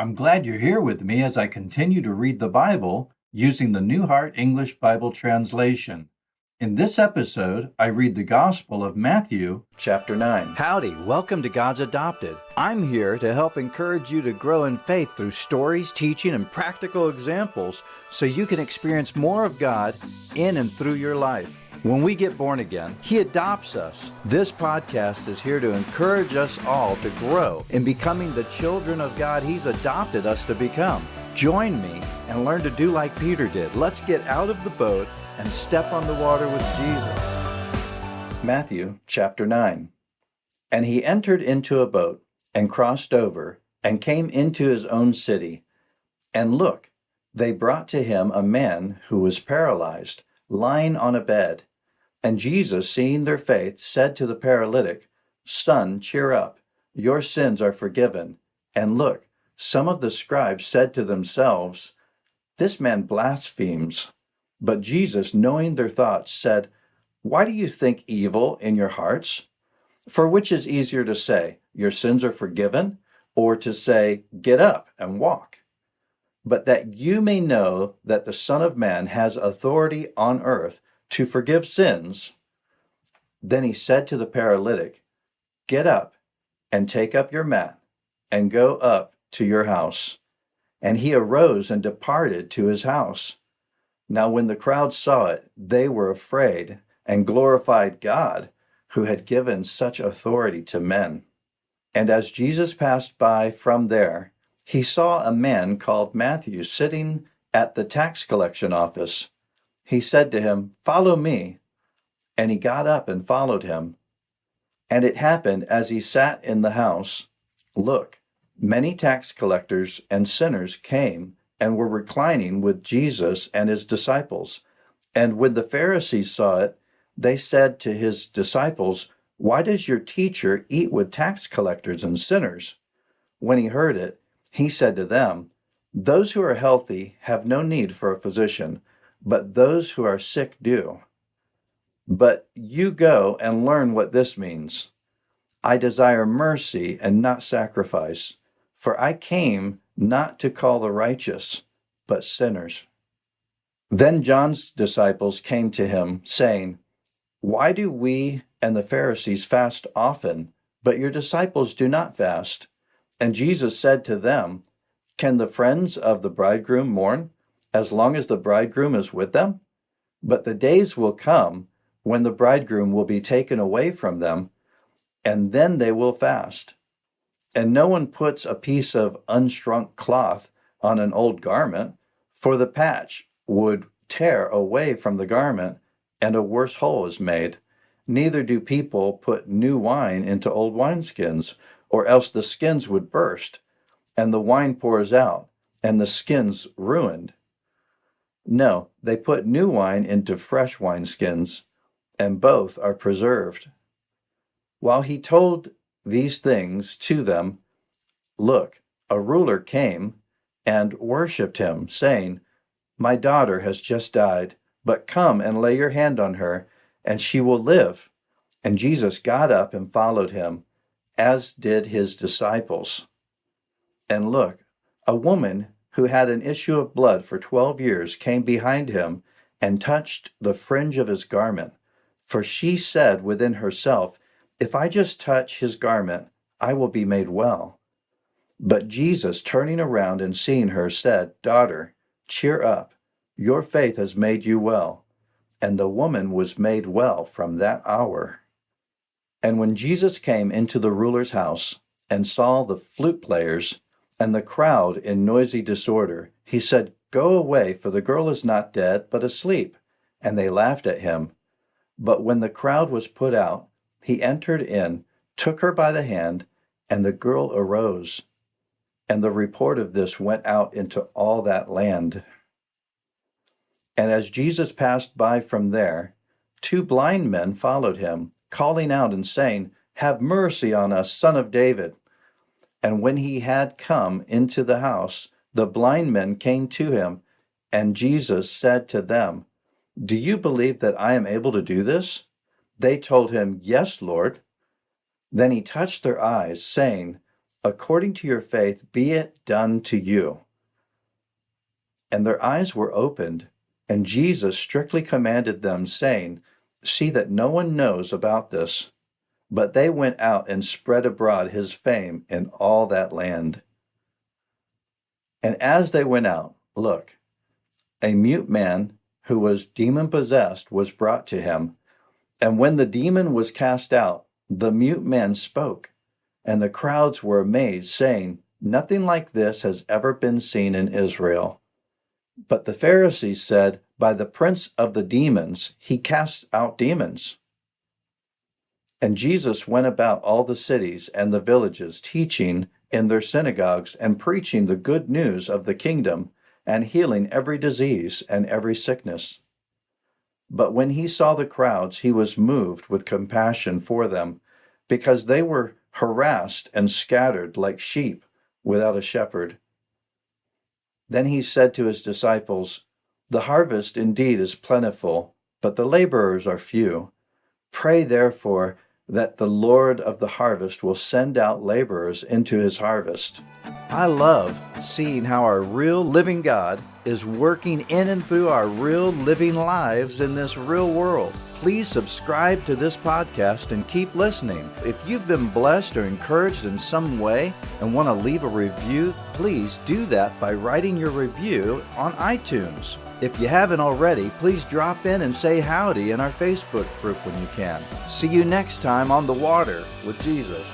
I'm glad you're here with me as I continue to read the Bible using the New Heart English Bible Translation. In this episode, I read the Gospel of Matthew, chapter 9. Howdy, welcome to God's Adopted. I'm here to help encourage you to grow in faith through stories, teaching, and practical examples so you can experience more of God in and through your life. When we get born again, He adopts us. This podcast is here to encourage us all to grow in becoming the children of God He's adopted us to become. Join me and learn to do like Peter did. Let's get out of the boat and step on the water with Jesus. Matthew chapter 9. And he entered into a boat and crossed over and came into his own city. And look, they brought to him a man who was paralyzed, lying on a bed. And Jesus, seeing their faith, said to the paralytic, Son, cheer up, your sins are forgiven. And look, some of the scribes said to themselves, This man blasphemes. But Jesus, knowing their thoughts, said, Why do you think evil in your hearts? For which is easier to say, Your sins are forgiven, or to say, Get up and walk? But that you may know that the Son of Man has authority on earth to forgive sins. Then he said to the paralytic, Get up and take up your mat and go up to your house. And he arose and departed to his house. Now when the crowd saw it, they were afraid and glorified God, who had given such authority to men. And as Jesus passed by from there, he saw a man called Matthew sitting at the tax collection office. He said to him, Follow me. And he got up and followed him. And it happened as he sat in the house, look, many tax collectors and sinners came and were reclining with Jesus and his disciples. And when the Pharisees saw it, they said to his disciples, Why does your teacher eat with tax collectors and sinners? When he heard it, he said to them, Those who are healthy have no need for a physician, but those who are sick do. But you go and learn what this means. I desire mercy and not sacrifice, for I came not to call the righteous, but sinners. Then John's disciples came to him, saying, Why do we and the Pharisees fast often, but your disciples do not fast? And Jesus said to them, Can the friends of the bridegroom mourn as long as the bridegroom is with them? But the days will come when the bridegroom will be taken away from them, and then they will fast. And no one puts a piece of unshrunk cloth on an old garment, for the patch would tear away from the garment, and a worse hole is made. Neither do people put new wine into old wineskins, or else the skins would burst, and the wine pours out, and the skins ruined. No, they put new wine into fresh wineskins, and both are preserved. While he told these things to them, look, a ruler came and worshipped him, saying, My daughter has just died, but come and lay your hand on her, and she will live. And Jesus got up and followed him, as did his disciples. And look, a woman who had an issue of blood for 12 years came behind him and touched the fringe of his garment. For she said within herself, If I just touch his garment, I will be made well. But Jesus, turning around and seeing her, said, Daughter, cheer up. Your faith has made you well. And the woman was made well from that hour. And when Jesus came into the ruler's house and saw the flute players and the crowd in noisy disorder, he said, Go away, for the girl is not dead, but asleep. And they laughed at him. But when the crowd was put out, he entered in, took her by the hand, and the girl arose. And the report of this went out into all that land. And as Jesus passed by from there, 2 blind men followed him, calling out and saying, Have mercy on us, Son of David. And when he had come into the house, the blind men came to him, and Jesus said to them, Do you believe that I am able to do this? They told him, Yes, Lord. Then he touched their eyes, saying, according to your faith, be it done to you." And their eyes were opened, and Jesus strictly commanded them, saying, "See that no one knows about this." But they went out and spread abroad his fame in all that land. And as they went out, look, a mute man who was demon-possessed was brought to him. And when the demon was cast out, the mute man spoke, and the crowds were amazed, saying, "Nothing like this has ever been seen in Israel." But the Pharisees said, "By the prince of the demons, he casts out demons." And Jesus went about all the cities and the villages, teaching in their synagogues and preaching the good news of the kingdom and healing every disease and every sickness. But when he saw the crowds, he was moved with compassion for them, because they were harassed and scattered like sheep without a shepherd. Then he said to his disciples, "The harvest indeed is plentiful, but the laborers are few. Pray therefore that the Lord of the harvest will send out laborers into his harvest." I love seeing how our real living God is working in and through our real living lives in this real world. Please subscribe to this podcast and keep listening. If you've been blessed or encouraged in some way and want to leave a review, please do that by writing your review on iTunes. If you haven't already, please drop in and say howdy in our Facebook group when you can. See you next time on The Water with Jesus.